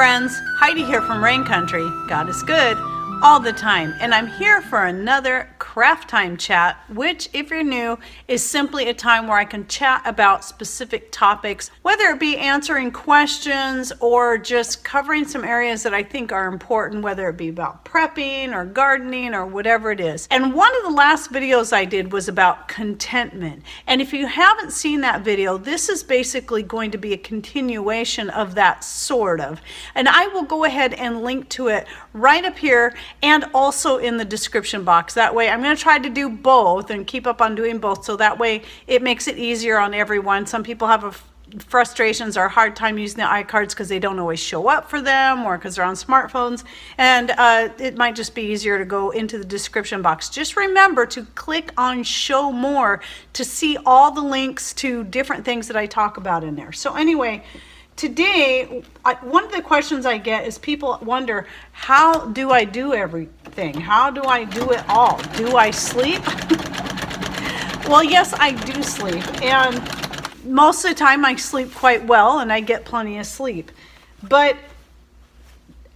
friends, Heidi here from Rain Country. God is good all the time, and I'm here for another craft time chat, which, if you're new, is simply a time where I can chat about specific topics, whether it be answering questions or just covering some areas that I think are important, whether it be about prepping or gardening or whatever it is. And one of the last videos I did was about contentment, and if you haven't seen that video, this is basically going to be a continuation of that, sort of, and I will go ahead and link to it right up here and also in the description box. That way, I'm going to try to do both and keep up on doing both, so that way it makes it easier on everyone. Some people have frustrations or a hard time using the iCards because they don't always show up for them, or because they're on smartphones, and it might just be easier to go into the description box. Just remember to click on show more to see all the links to different things that I talk about in there. So anyway, today, one of the questions I get is people wonder, how do I do everything? How do I do it all? Do I sleep? Well, yes, I do sleep, and most of the time I sleep quite well and I get plenty of sleep. But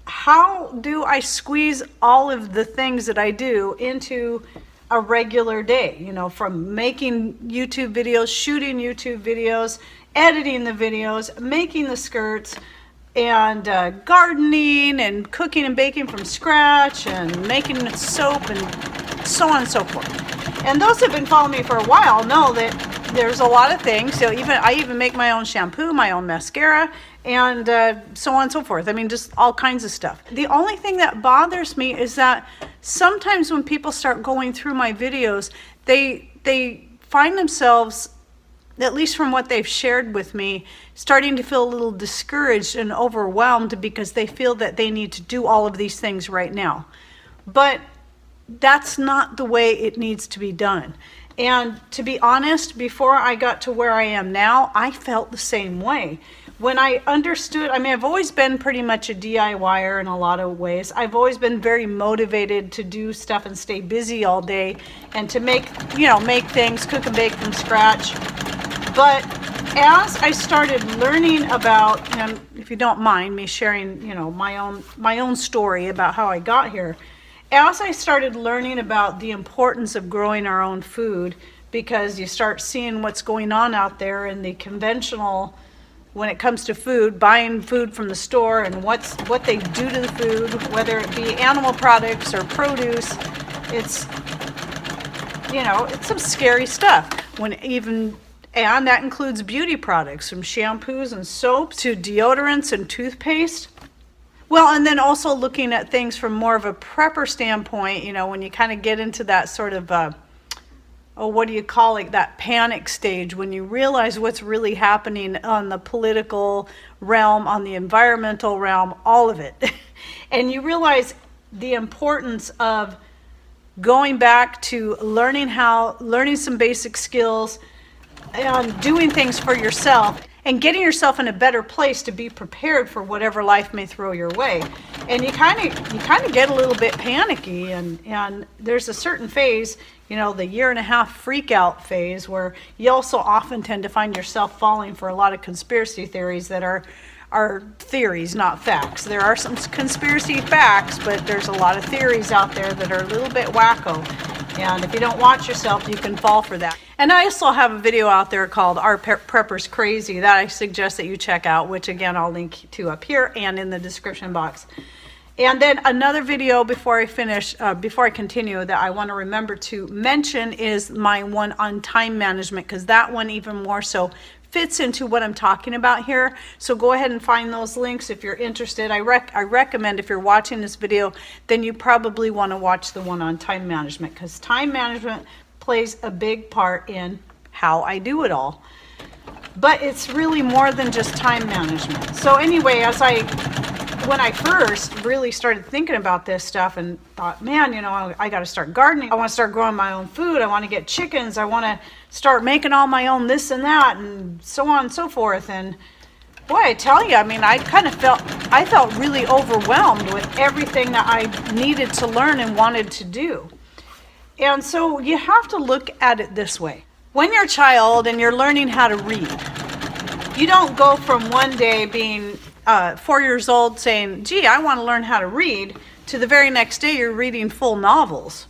how do I squeeze all of the things that I do into a regular day? You know, from making YouTube videos, shooting YouTube videos, editing the videos, making the skirts, and gardening and cooking and baking from scratch and making soap and so on and so forth. And those who have been following me for a while know that there's a lot of things. So I even make my own shampoo, my own mascara, and so on and so forth. I mean, just all kinds of stuff. The only thing that bothers me is that sometimes when people start going through my videos, they find themselves, at least from what they've shared with me, starting to feel a little discouraged and overwhelmed because they feel that they need to do all of these things right now. But that's not the way it needs to be done. And to be honest, before I got to where I am now, I felt the same way. When I understood, I mean, I've always been pretty much a DIYer in a lot of ways. I've always been very motivated to do stuff and stay busy all day and to make things, cook and bake from scratch. But as I started learning about, and if you don't mind me sharing, my own story about how I got here, as I started learning about the importance of growing our own food, because you start seeing what's going on out there in the conventional, when it comes to food, buying food from the store and what they do to the food, whether it be animal products or produce, it's some scary stuff. And that includes beauty products, from shampoos and soaps to deodorants and toothpaste. Well, and then also looking at things from more of a prepper standpoint, when you kind of get into that sort of, what do you call it, that panic stage, when you realize what's really happening on the political realm, on the environmental realm, all of it. And you realize the importance of going back to learning some basic skills and doing things for yourself and getting yourself in a better place to be prepared for whatever life may throw your way. And you kind of get a little bit panicky, and there's a certain phase, the 1.5-year freak out phase, where you also often tend to find yourself falling for a lot of conspiracy theories that are theories, not facts. There are some conspiracy facts, but there's a lot of theories out there that are a little bit wacko. And if you don't watch yourself, you can fall for that. And I also have a video out there called Are Preppers Crazy that I suggest that you check out, which again I'll link to up here and in the description box. And then another video before I continue, that I want to remember to mention is my one on time management, because that one even more so fits into what I'm talking about here. So go ahead and find those links if you're interested. I recommend, if you're watching this video, then you probably want to watch the one on time management, because time management plays a big part in how I do it all. But it's really more than just time management. So anyway, when I first really started thinking about this stuff and thought, man, I got to start gardening. I want to start growing my own food. I want to get chickens. I want to start making all my own this and that and so on and so forth. And boy, I tell you, I felt really overwhelmed with everything that I needed to learn and wanted to do. And so you have to look at it this way. When you're a child and you're learning how to read, you don't go from one day being 4 years old saying, gee, I want to learn how to read, to the very next day you're reading full novels.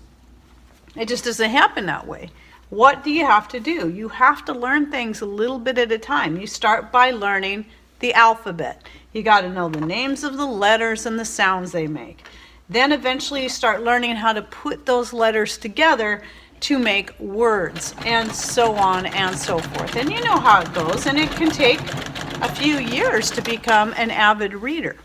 It just doesn't happen that way. What do you have to do? You have to learn things a little bit at a time. You start by learning the alphabet. You got to know the names of the letters and the sounds they make. Then eventually you start learning how to put those letters together to make words, and so on and so forth. And you know how it goes, and it can take a few years to become an avid reader.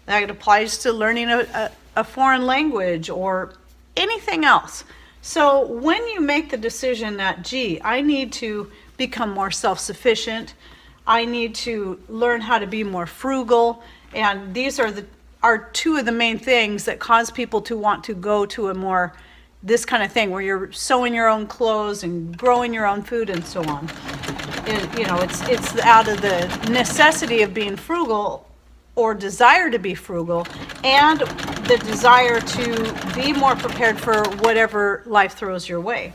That applies to learning a foreign language or anything else. So when you make the decision that, gee, I need to become more self-sufficient, I need to learn how to be more frugal, and these are two of the main things that cause people to want to go to a more this kind of thing where you're sewing your own clothes and growing your own food and so on. It's out of the necessity of being frugal or desire to be frugal and the desire to be more prepared for whatever life throws your way.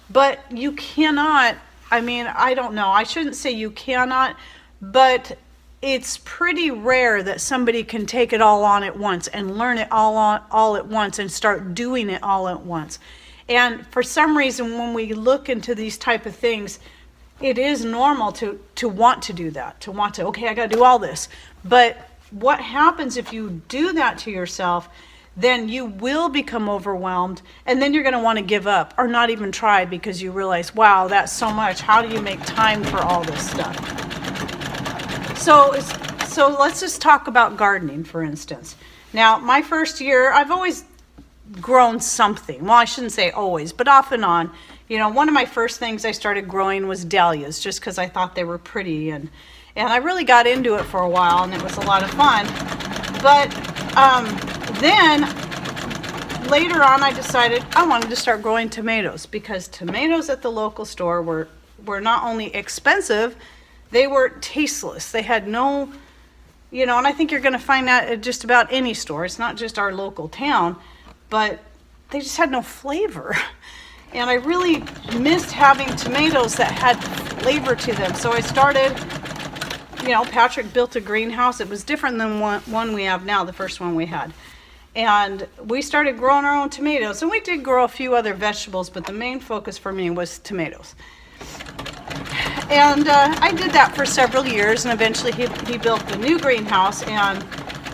But you cannot, I don't know, I shouldn't say you cannot, but it's pretty rare that somebody can take it all on at once and learn it all at once and start doing it all at once. And for some reason, when we look into these type of things, it is normal to want to do that, okay, I got to do all this. But what happens if you do that to yourself, then you will become overwhelmed, and then you're going to want to give up or not even try because you realize, wow, that's so much. How do you make time for all this stuff? So let's just talk about gardening, for instance. Now, my first year, I've always grown something. Well, I shouldn't say always, but off and on. One of my first things I started growing was dahlias, just because I thought they were pretty, and I really got into it for a while, and it was a lot of fun. But then later on, I decided I wanted to start growing tomatoes, because tomatoes at the local store were not only expensive, they were tasteless. They had no, and I think you're going to find that at just about any store. It's not just our local town, but they just had no flavor. And I really missed having tomatoes that had flavor to them. So I started, Patrick built a greenhouse. It was different than one we have now, the first one we had. And we started growing our own tomatoes. And we did grow a few other vegetables, but the main focus for me was tomatoes. And I did that for several years, and eventually he built the new greenhouse and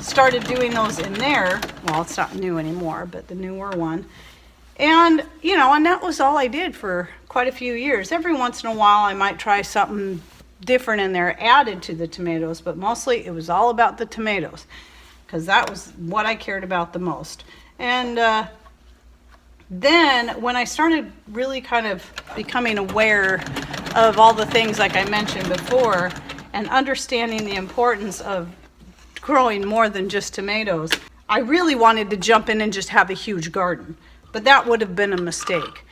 started doing those in there. Well, it's not new anymore, but the newer one. And, and that was all I did for quite a few years. Every once in a while, I might try something different in there added to the tomatoes, but mostly it was all about the tomatoes, because that was what I cared about the most. And then when I started really kind of becoming aware of all the things like I mentioned before and understanding the importance of growing more than just tomatoes, I really wanted to jump in and just have a huge garden, but that would have been a mistake.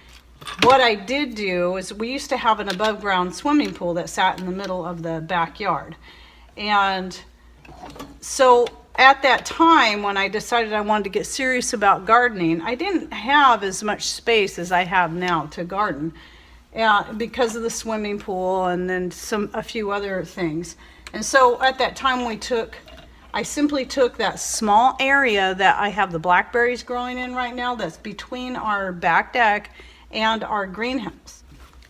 What I did do is we used to have an above ground swimming pool that sat in the middle of the backyard. And so at that time, when I decided I wanted to get serious about gardening, I didn't have as much space as I have now to garden because of the swimming pool and then a few other things. And so at that time I simply took that small area that I have the blackberries growing in right now that's between our back deck and our greenhouse.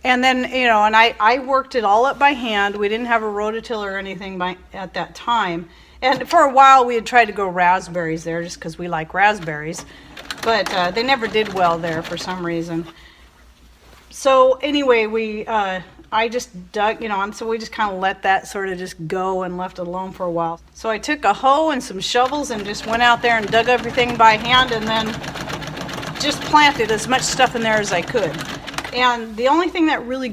And then, and I worked it all up by hand. We didn't have a rototiller or anything at that time. And for a while, we had tried to grow raspberries there just because we like raspberries. But they never did well there for some reason. So anyway, I just dug, and so we just kind of let that sort of just go and left it alone for a while. So I took a hoe and some shovels and just went out there and dug everything by hand and then just planted as much stuff in there as I could. And the only thing that really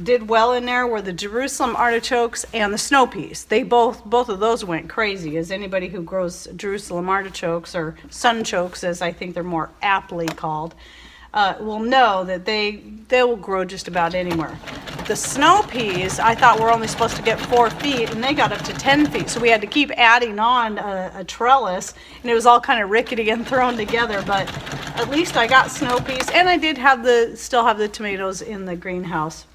did well in there were the Jerusalem artichokes and the snow peas. They both of those went crazy, as anybody who grows Jerusalem artichokes, or sunchokes as I think they're more aptly called, will know that they will grow just about anywhere. The snow peas I thought were only supposed to get 4 feet, and they got up to 10 feet. So we had to keep adding on a trellis, and it was all kind of rickety and thrown together. But at least I got snow peas, and I did still have the tomatoes in the greenhouse.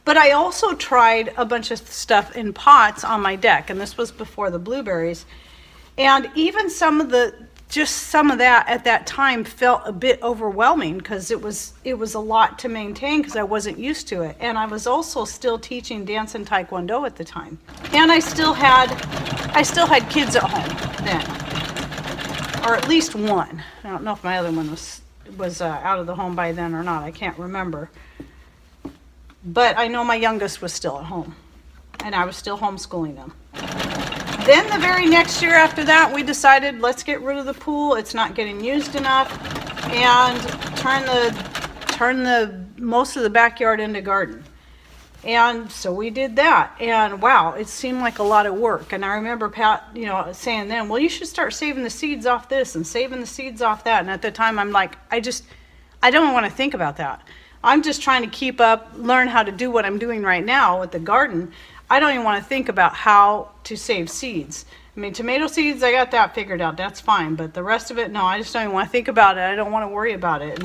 But I also tried a bunch of stuff in pots on my deck, and this was before the blueberries. And even some of that at that time felt a bit overwhelming because it was a lot to maintain because I wasn't used to it. And I was also still teaching dance and taekwondo at the time. And I still had kids at home then, or at least one. I don't know if my other one was out of the home by then or not. I can't remember. But I know my youngest was still at home, and I was still homeschooling them. Then the very next year after that, we decided, let's get rid of the pool. It's not getting used enough, and turn the most of the backyard into garden. And so we did that, and wow, it seemed like a lot of work. And I remember Pat, saying then, well, you should start saving the seeds off this and saving the seeds off that. And at the time, I'm like, I don't want to think about that. I'm just trying to keep up, learn how to do what I'm doing right now with the garden. I don't even want to think about how to save seeds. I mean, tomato seeds, I got that figured out. That's fine. But the rest of it, no, I just don't even want to think about it. I don't want to worry about it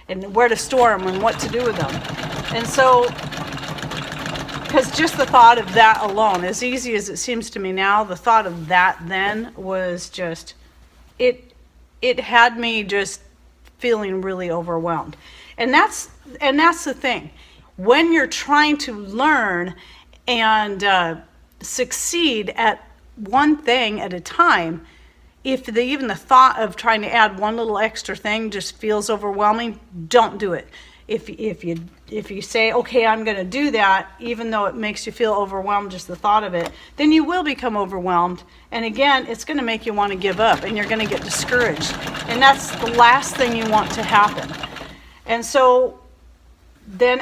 and where to store them and what to do with them. And so, because just the thought of that alone, as easy as it seems to me now, the thought of that then was just, it had me just feeling really overwhelmed. And that's the thing. When you're trying to learn and succeed at one thing at a time, if even the thought of trying to add one little extra thing just feels overwhelming, don't do it. If you say, okay, I'm going to do that, even though it makes you feel overwhelmed, just the thought of it, then you will become overwhelmed. And again, it's going to make you want to give up, and you're going to get discouraged. And that's the last thing you want to happen. And so then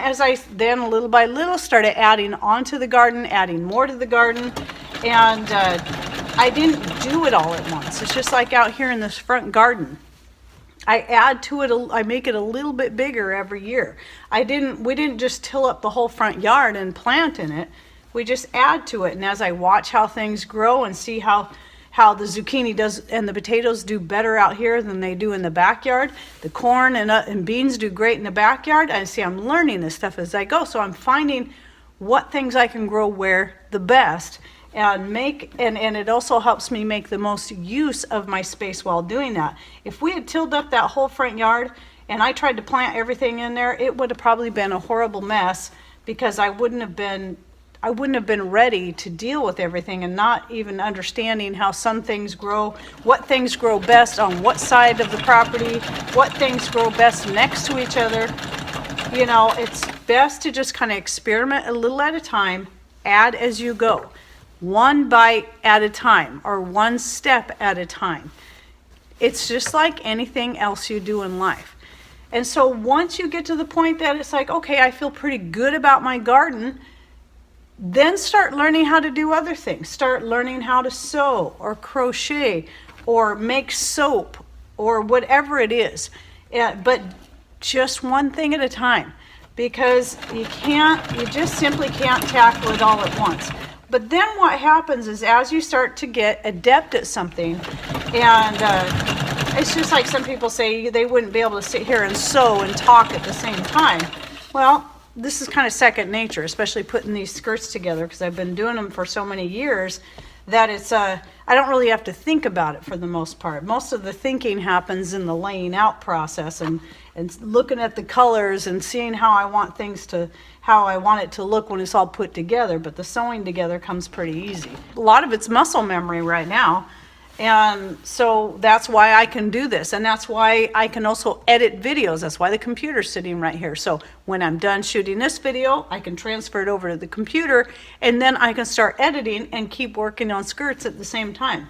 then little by little started adding onto the garden, adding more to the garden, and I didn't do it all at once. It's just like out here in this front garden. I add to it, I make it a little bit bigger every year. We didn't just till up the whole front yard and plant in it. We just add to it. And as I watch how things grow and see how the zucchini does and the potatoes do better out here than they do in the backyard. The corn and beans do great in the backyard. I see I'm learning this stuff as I go. So I'm finding what things I can grow where the best and it also helps me make the most use of my space while doing that. If we had tilled up that whole front yard and I tried to plant everything in there, it would have probably been a horrible mess because I wouldn't have been ready to deal with everything and not even understanding how some things grow, what things grow best on what side of the property, what things grow best next to each other. It's best to just kind of experiment a little at a time, add as you go, one bite at a time or one step at a time. It's just like anything else you do in life. And so once you get to the point that it's like, okay, I feel pretty good about my garden, then start learning how to do other things. Start learning how to sew or crochet or make soap or whatever it is. But just one thing at a time, because you just simply can't tackle it all at once. But then what happens is as you start to get adept at something, and it's just like some people say they wouldn't be able to sit here and sew and talk at the same time. Well, this is kind of second nature, especially putting these skirts together, because I've been doing them for so many years that I don't really have to think about it for the most part. Most of the thinking happens in the laying out process and looking at the colors and seeing how I want it to look when it's all put together. But the sewing together comes pretty easy. A lot of it's muscle memory right now. And so that's why I can do this. And that's why I can also edit videos. That's why the computer's sitting right here. So when I'm done shooting this video, I can transfer it over to the computer, and then I can start editing and keep working on skirts at the same time.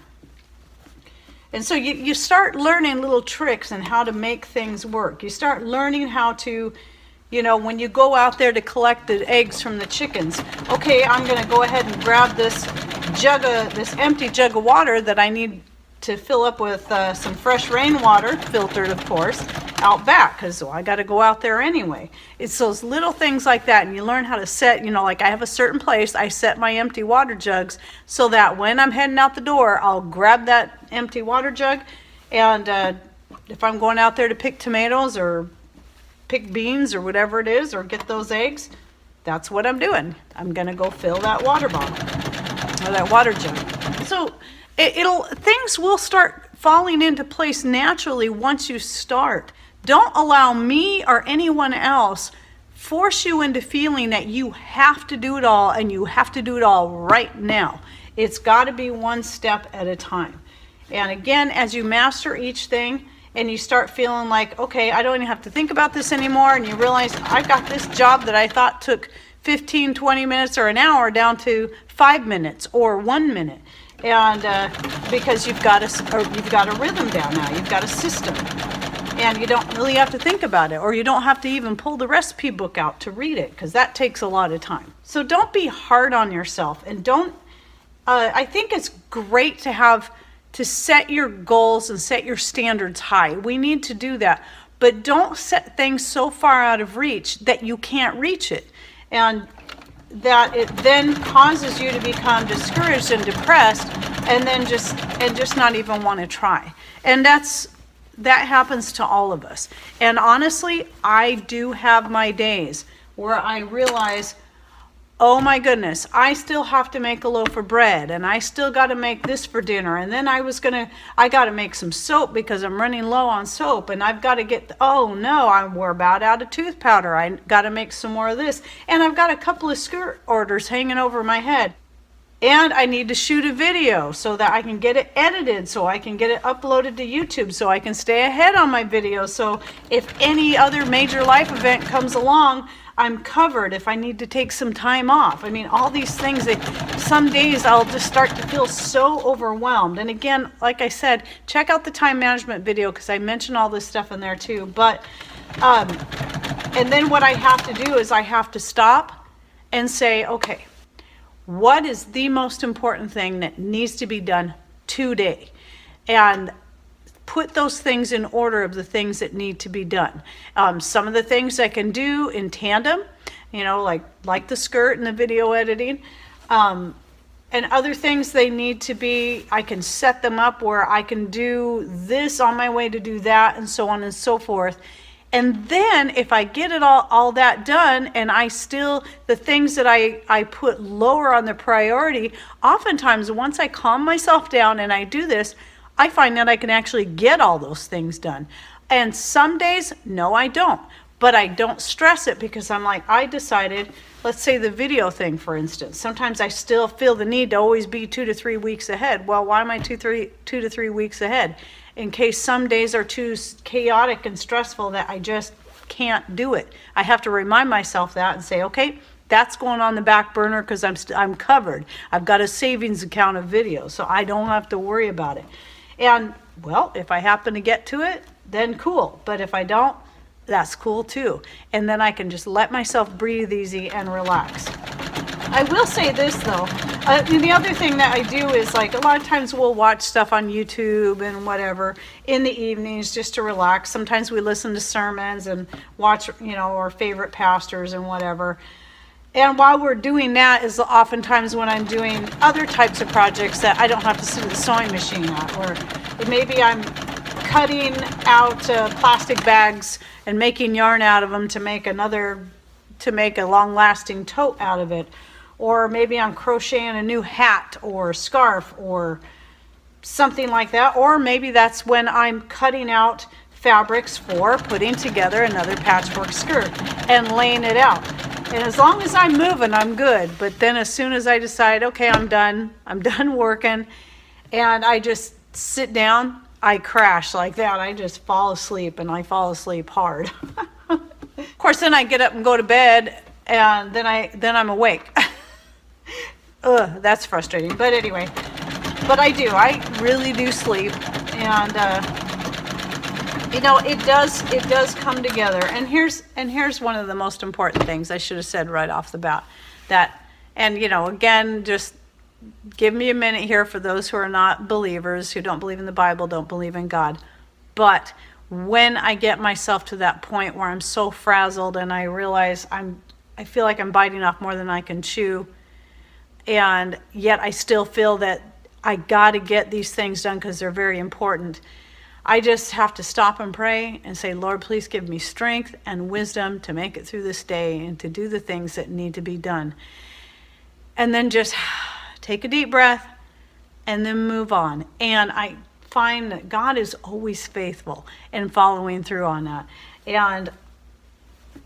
And so you start learning little tricks and how to make things work. You start learning how to, when you go out there to collect the eggs from the chickens, okay, I'm going to go ahead and grab this empty jug of water that I need to fill up with some fresh rainwater, filtered of course, out back, because I got to go out there anyway. It's those little things like that, and you learn how to set, like I have a certain place, I set my empty water jugs so that when I'm heading out the door, I'll grab that empty water jug, and if I'm going out there to pick tomatoes or pick beans or whatever it is, or get those eggs, that's what I'm doing. I'm going to go fill that water bottle or that water jug. So things will start falling into place naturally once you start. Don't allow me or anyone else force you into feeling that you have to do it all and you have to do it all right now. It's got to be one step at a time. And again, as you master each thing and you start feeling like, okay, I don't even have to think about this anymore, and you realize I've got this job that I thought took 15, 20 minutes or an hour down to 5 minutes or 1 minute. And because you've got a rhythm down now, you've got a system. And you don't really have to think about it, or you don't have to even pull the recipe book out to read it, because that takes a lot of time. So don't be hard on yourself, and I think it's great to set your goals and set your standards high. We need to do that, but don't set things so far out of reach that you can't reach it, and that it then causes you to become discouraged and depressed, and then just not even want to try. And that happens to all of us. And honestly, I do have my days where I realize, oh my goodness, I still have to make a loaf of bread, and I still got to make this for dinner, and then I got to make some soap because I'm running low on soap, and I've got to oh no, we're about out of tooth powder. I got to make some more of this, and I've got a couple of skirt orders hanging over my head. And I need to shoot a video so that I can get it edited, so I can get it uploaded to YouTube, so I can stay ahead on my videos. So if any other major life event comes along, I'm covered if I need to take some time off. I mean, all these things some days I'll just start to feel so overwhelmed. And again, like I said, check out the time management video because I mentioned all this stuff in there too. But, and then what I have to do is I have to stop and say, okay, what is the most important thing that needs to be done today? And put those things in order of the things that need to be done. Some of the things I can do in tandem, like the skirt and the video editing. And other things I can set them up where I can do this on my way to do that, and so on and so forth. And then if I get it all that done, and the things that I put lower on the priority, oftentimes once I calm myself down and I do this, I find that I can actually get all those things done. And some days, no, I don't. But I don't stress it because I'm like, I decided, let's say the video thing, for instance. Sometimes I still feel the need to always be 2 to 3 weeks ahead. Well, why am I 2 to 3 weeks ahead? In case some days are too chaotic and stressful that I just can't do it. I have to remind myself that and say, okay, that's going on the back burner because I'm covered. I've got a savings account of videos, so I don't have to worry about it. And, well, if I happen to get to it, then cool. But if I don't, that's cool too. And then I can just let myself breathe easy and relax. I will say this though, the other thing that I do is like a lot of times we'll watch stuff on YouTube and whatever in the evenings just to relax. Sometimes we listen to sermons and watch, our favorite pastors and whatever. And while we're doing that is oftentimes when I'm doing other types of projects that I don't have to sit at the sewing machine at, or maybe I'm cutting out plastic bags and making yarn out of them to make a long-lasting tote out of it. Or maybe I'm crocheting a new hat or scarf or something like that. Or maybe that's when I'm cutting out fabrics for putting together another patchwork skirt and laying it out. And as long as I'm moving, I'm good. But then as soon as I decide, okay, I'm done working, and I just sit down, I crash like that. I just fall asleep, and I fall asleep hard. Of course, then I get up and go to bed, and then I'm awake. Ugh, that's frustrating. But anyway, I really do sleep, and it does come together. And here's one of the most important things I should have said right off the bat. Again, just give me a minute here for those who are not believers, who don't believe in the Bible, don't believe in God. But when I get myself to that point where I'm so frazzled and I realize I feel like I'm biting off more than I can chew, and yet I still feel that I got to get these things done because they're very important. I just have to stop and pray and say, Lord, please give me strength and wisdom to make it through this day and to do the things that need to be done. And then just take a deep breath and then move on. And I find that God is always faithful in following through on that. And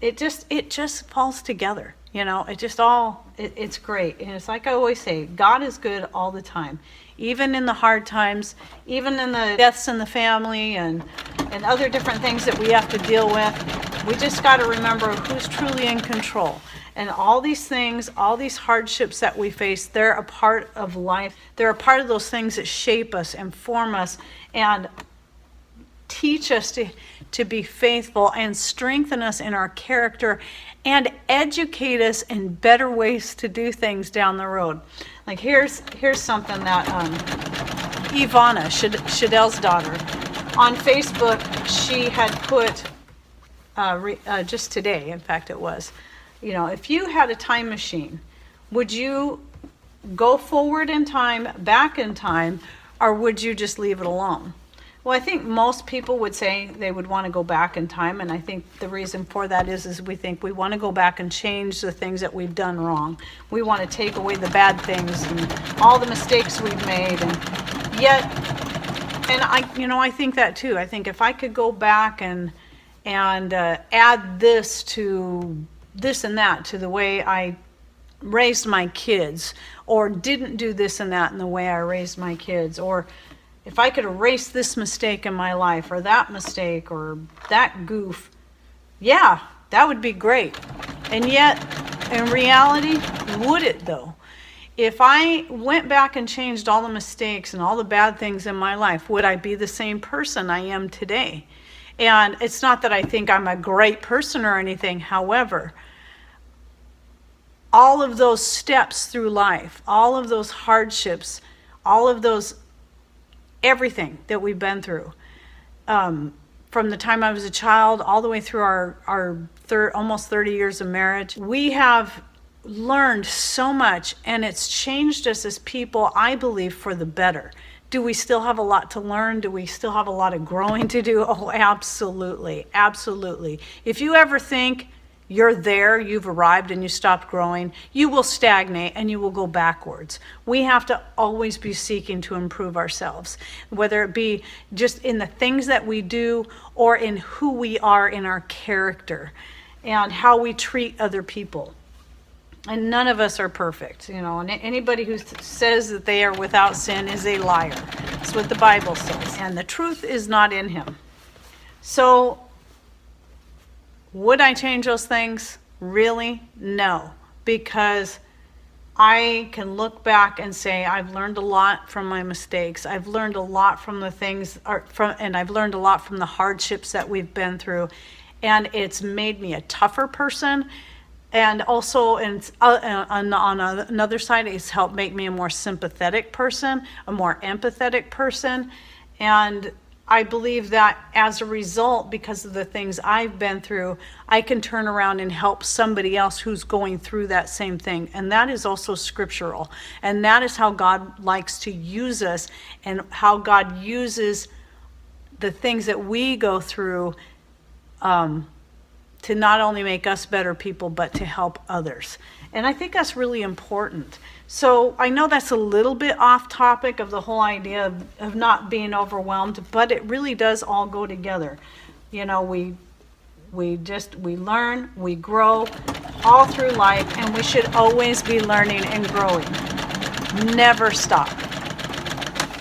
it just falls together. It's great. And it's like I always say, God is good all the time. Even in the hard times, even in the deaths in the family and other different things that we have to deal with, we just got to remember who's truly in control. And all these things, all these hardships that we face, they're a part of life. They're a part of those things that shape us and form us and teach us to be faithful and strengthen us in our character and educate us in better ways to do things down the road. Like here's something that Ivana, Shadell's daughter, on Facebook, she had put, just today, in fact it was, if you had a time machine, would you go forward in time, back in time, or would you just leave it alone? Well, I think most people would say they would want to go back in time, and I think the reason for that is we think we want to go back and change the things that we've done wrong. We want to take away the bad things and all the mistakes we've made, and yet, and I think that too. I think if I could go back and add this to this and that to the way I raised my kids, or didn't do this and that in the way I raised my kids, or if I could erase this mistake in my life, or that mistake, or that goof, yeah, that would be great. And yet, in reality, would it though? If I went back and changed all the mistakes and all the bad things in my life, would I be the same person I am today? And it's not that I think I'm a great person or anything. However, all of those steps through life, all of those hardships, all of those everything that we've been through, from the time I was a child all the way through our almost 30 years of marriage, we have learned so much, and it's changed us as people, I believe, for the better. Do we still have a lot to learn? Do we still have a lot of growing to do? Oh, absolutely, absolutely. If you ever think you're there, you've arrived, and you stopped growing, you will stagnate and you will go backwards. We have to always be seeking to improve ourselves, whether it be just in the things that we do or in who we are in our character and how we treat other people. And none of us are perfect, and anybody who says that they are without sin is a liar. That's what the Bible says. And the truth is not in him. So, would I change those things? Really? No. Because I can look back and say, I've learned a lot from my mistakes. I've learned a lot from the things, and I've learned a lot from the hardships that we've been through. And it's made me a tougher person. And also, on another side, it's helped make me a more sympathetic person, a more empathetic person. And I believe that as a result, because of the things I've been through, I can turn around and help somebody else who's going through that same thing. And that is also scriptural. And that is how God likes to use us, and how God uses the things that we go through to not only make us better people, but to help others. And I think that's really important. So I know that's a little bit off topic of the whole idea of not being overwhelmed, but it really does all go together. We learn, we grow all through life, and we should always be learning and growing. Never stop.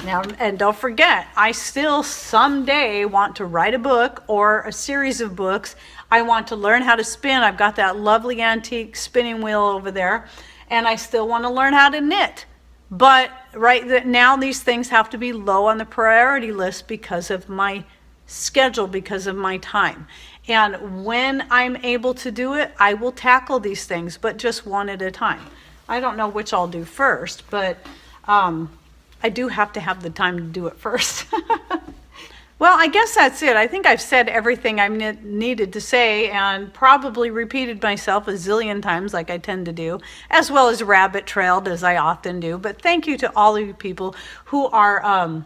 Now, and don't forget, I still someday want to write a book or a series of books. I want to learn how to spin. I've got that lovely antique spinning wheel over there. And I still want to learn how to knit. But right now, these things have to be low on the priority list because of my schedule, because of my time. And when I'm able to do it, I will tackle these things, but just one at a time. I don't know which I'll do first, but I do have to have the time to do it first. Well, I guess that's it. I think I've said everything I needed to say, and probably repeated myself a zillion times like I tend to do, as well as rabbit trailed as I often do. But thank you to all of you people who are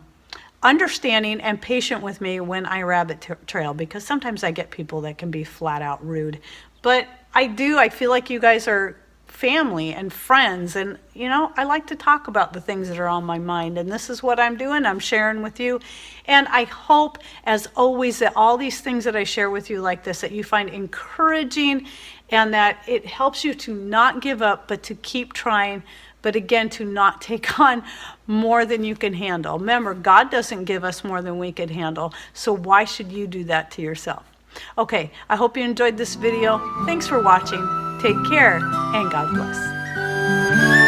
understanding and patient with me when I rabbit trail, because sometimes I get people that can be flat out rude. But I feel like you guys are family and friends, and I like to talk about the things that are on my mind, and this is what I'm doing. I'm sharing with you, and I hope, as always, that all these things that I share with you like this, that you find encouraging, and that it helps you to not give up, but to keep trying, but again, to not take on more than you can handle. Remember, God doesn't give us more than we can handle, so why should you do that to yourself? Okay, I hope you enjoyed this video. Thanks for watching. Take care, and God bless.